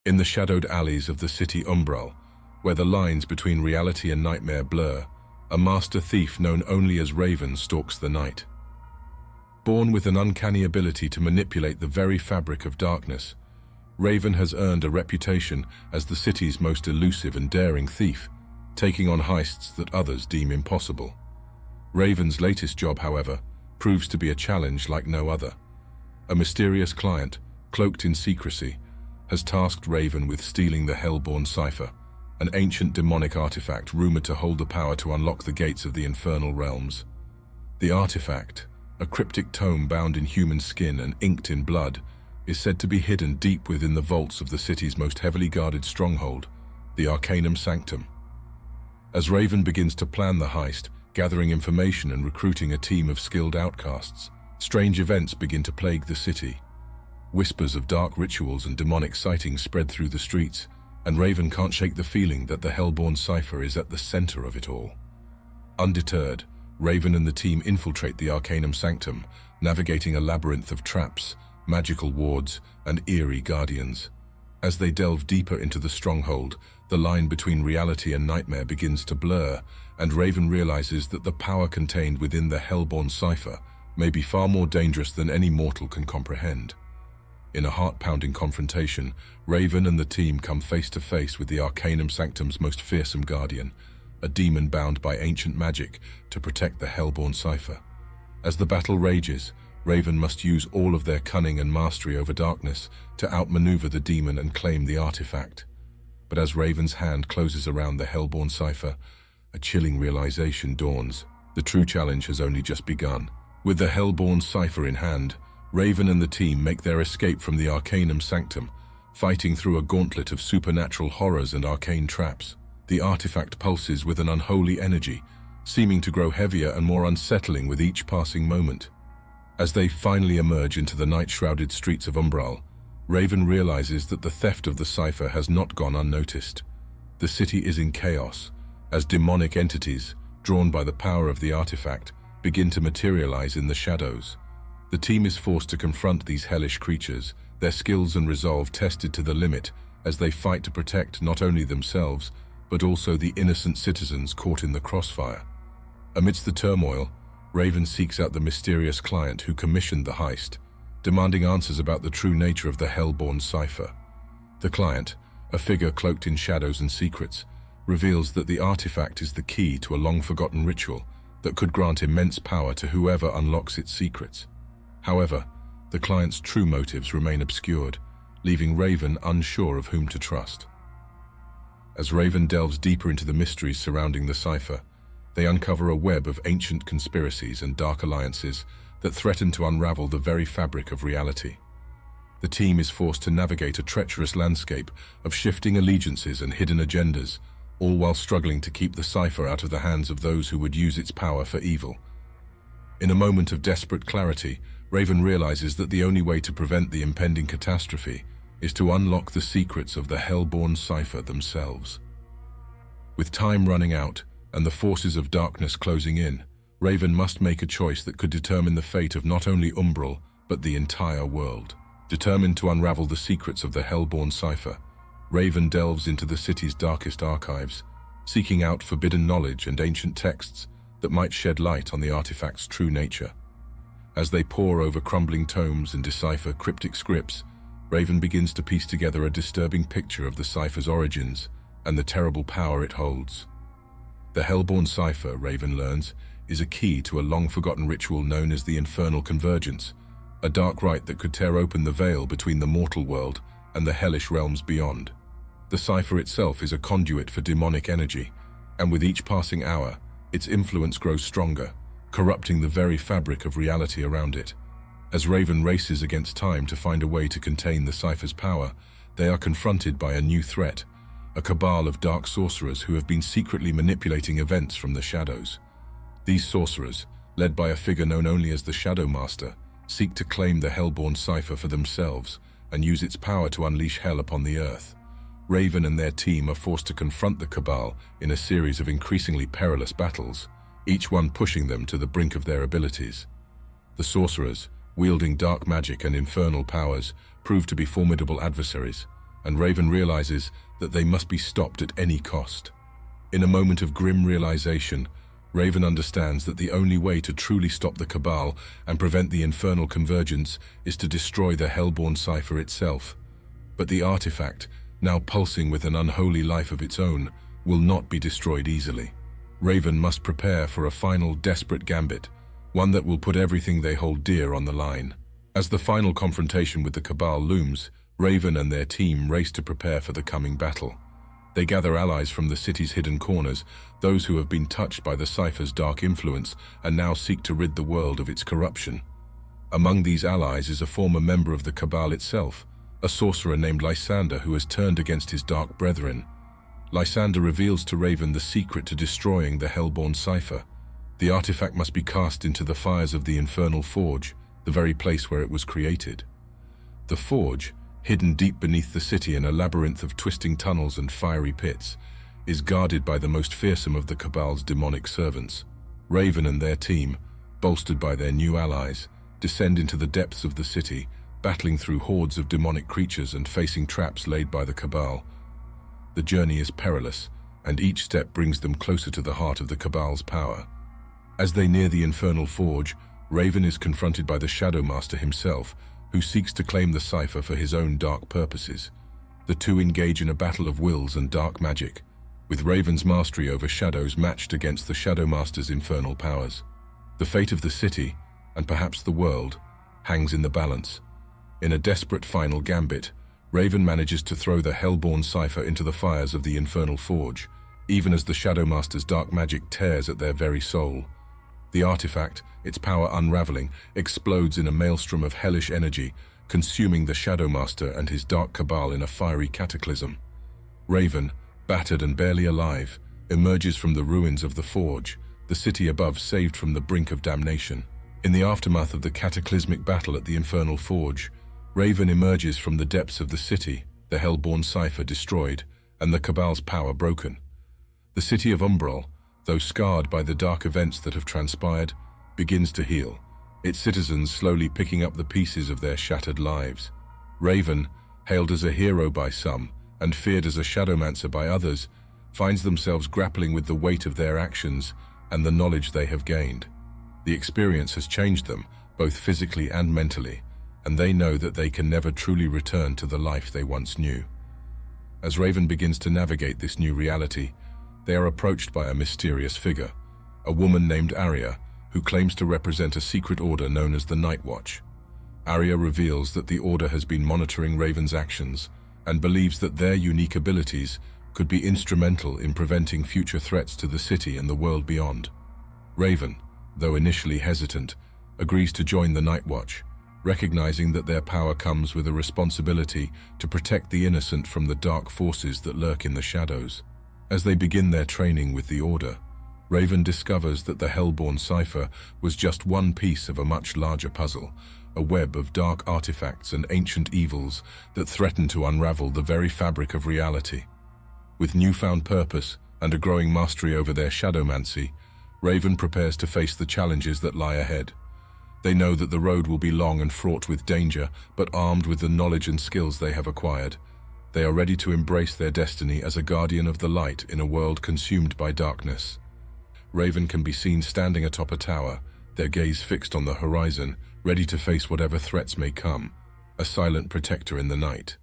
In the shadowed alleys of the city Umbral, where the lines between reality and nightmare blur, a master thief known only as Raven stalks the night. Born with an uncanny ability to manipulate the very fabric of darkness, Raven has earned a reputation as the city's most elusive and daring thief, taking on heists that others deem impossible. Raven's latest job, however, proves to be a challenge like no other. A mysterious client, cloaked in secrecy, has tasked Raven with stealing the Hellborne Cipher, an ancient demonic artifact rumored to hold the power to unlock the gates of the infernal realms. The artifact, a cryptic tome bound in human skin and inked in blood, is said to be hidden deep within the vaults of the city's most heavily guarded stronghold, the Arcanum Sanctum. As Raven begins to plan the heist, gathering information and recruiting a team of skilled outcasts, strange events begin to plague the city. Whispers of dark rituals and demonic sightings spread through the streets, and Raven can't shake the feeling that the Hellborne Cipher is at the center of it all. Undeterred, Raven and the team infiltrate the Arcanum Sanctum, navigating a labyrinth of traps, magical wards, and eerie guardians. As they delve deeper into the stronghold, the line between reality and nightmare begins to blur, and Raven realizes that the power contained within the Hellborne Cipher may be far more dangerous than any mortal can comprehend. In a heart-pounding confrontation, Raven and the team come face to face with the Arcanum Sanctum's most fearsome guardian, a demon bound by ancient magic to protect the Hellborne Cipher. As the battle rages, Raven must use all of their cunning and mastery over darkness to outmaneuver the demon and claim the artifact. But as Raven's hand closes around the Hellborne Cipher, a chilling realization dawns. The true challenge has only just begun. With the Hellborne Cipher in hand, Raven and the team make their escape from the Arcanum Sanctum, fighting through a gauntlet of supernatural horrors and arcane traps. The artifact pulses with an unholy energy, seeming to grow heavier and more unsettling with each passing moment. As they finally emerge into the night-shrouded streets of Umbral, Raven realizes that the theft of the cipher has not gone unnoticed. The city is in chaos, as demonic entities, drawn by the power of the artifact, begin to materialize in the shadows. The team is forced to confront these hellish creatures, their skills and resolve tested to the limit as they fight to protect not only themselves, but also the innocent citizens caught in the crossfire. Amidst the turmoil, Raven seeks out the mysterious client who commissioned the heist, demanding answers about the true nature of the Hellborne Cipher. The client, a figure cloaked in shadows and secrets, reveals that the artifact is the key to a long-forgotten ritual that could grant immense power to whoever unlocks its secrets. However, the client's true motives remain obscured, leaving Raven unsure of whom to trust. As Raven delves deeper into the mysteries surrounding the cipher, they uncover a web of ancient conspiracies and dark alliances that threaten to unravel the very fabric of reality. The team is forced to navigate a treacherous landscape of shifting allegiances and hidden agendas, all while struggling to keep the cipher out of the hands of those who would use its power for evil. In a moment of desperate clarity, Raven realizes that the only way to prevent the impending catastrophe is to unlock the secrets of the Hellborne Cipher themselves. With time running out and the forces of darkness closing in, Raven must make a choice that could determine the fate of not only Umbral, but the entire world. Determined to unravel the secrets of the Hellborne Cipher, Raven delves into the city's darkest archives, seeking out forbidden knowledge and ancient texts that might shed light on the artifact's true nature. As they pore over crumbling tomes and decipher cryptic scripts, Raven begins to piece together a disturbing picture of the cipher's origins and the terrible power it holds. The Hellborne Cipher, Raven learns, is a key to a long-forgotten ritual known as the Infernal Convergence, a dark rite that could tear open the veil between the mortal world and the hellish realms beyond. The cipher itself is a conduit for demonic energy, and with each passing hour, its influence grows stronger, corrupting the very fabric of reality around it. As Raven races against time to find a way to contain the cipher's power, they are confronted by a new threat, a cabal of dark sorcerers who have been secretly manipulating events from the shadows. These sorcerers, led by a figure known only as the Shadow Master, seek to claim the Hellborne Cipher for themselves and use its power to unleash hell upon the earth. Raven and their team are forced to confront the cabal in a series of increasingly perilous battles, each one pushing them to the brink of their abilities. The sorcerers, wielding dark magic and infernal powers, prove to be formidable adversaries, and Raven realizes that they must be stopped at any cost. In a moment of grim realization, Raven understands that the only way to truly stop the Cabal and prevent the infernal convergence is to destroy the Hellborne Cipher itself. But the artifact, now pulsing with an unholy life of its own, will not be destroyed easily. Raven must prepare for a final desperate gambit, one that will put everything they hold dear on the line. As the final confrontation with the Cabal looms, Raven and their team race to prepare for the coming battle. They gather allies from the city's hidden corners, those who have been touched by the Cipher's dark influence and now seek to rid the world of its corruption. Among these allies is a former member of the Cabal itself, a sorcerer named Lysander who has turned against his dark brethren. Lysander reveals to Raven the secret to destroying the Hellborne Cipher. The artifact must be cast into the fires of the infernal forge, the very place where it was created. The forge, hidden deep beneath the city in a labyrinth of twisting tunnels and fiery pits, is guarded by the most fearsome of the Cabal's demonic servants. Raven and their team, bolstered by their new allies, descend into the depths of the city, battling through hordes of demonic creatures and facing traps laid by the Cabal. The journey is perilous, and each step brings them closer to the heart of the Cabal's power. As they near the infernal forge, Raven is confronted by the Shadow Master himself, who seeks to claim the cipher for his own dark purposes. The two engage in a battle of wills and dark magic, with Raven's mastery over shadows matched against the Shadow Master's infernal powers. The fate of the city, and perhaps the world, hangs in the balance. In a desperate final gambit, Raven manages to throw the Hellborne Cipher into the fires of the infernal forge, even as the Shadow Master's dark magic tears at their very soul. The artifact, its power unraveling, explodes in a maelstrom of hellish energy, consuming the Shadow Master and his dark cabal in a fiery cataclysm. Raven, battered and barely alive, emerges from the ruins of the forge, the city above saved from the brink of damnation. In the aftermath of the cataclysmic battle at the infernal forge, Raven emerges from the depths of the city, the Hellborne Cipher destroyed, and the Cabal's power broken. The city of Umbral, though scarred by the dark events that have transpired, begins to heal, its citizens slowly picking up the pieces of their shattered lives. Raven, hailed as a hero by some and feared as a shadowmancer by others, finds themselves grappling with the weight of their actions and the knowledge they have gained. The experience has changed them, both physically and mentally, and they know that they can never truly return to the life they once knew. As Raven begins to navigate this new reality, they are approached by a mysterious figure, a woman named Arya, who claims to represent a secret order known as the Night Watch. Arya reveals that the order has been monitoring Raven's actions and believes that their unique abilities could be instrumental in preventing future threats to the city and the world beyond. Raven, though initially hesitant, agrees to join the Night Watch, recognizing that their power comes with a responsibility to protect the innocent from the dark forces that lurk in the shadows. As they begin their training with the Order, Raven discovers that the Hellborne Cipher was just one piece of a much larger puzzle, a web of dark artifacts and ancient evils that threaten to unravel the very fabric of reality. With newfound purpose and a growing mastery over their shadowmancy, Raven prepares to face the challenges that lie ahead. They know that the road will be long and fraught with danger, but armed with the knowledge and skills they have acquired, they are ready to embrace their destiny as a guardian of the light in a world consumed by darkness. Raven can be seen standing atop a tower, their gaze fixed on the horizon, ready to face whatever threats may come, a silent protector in the night.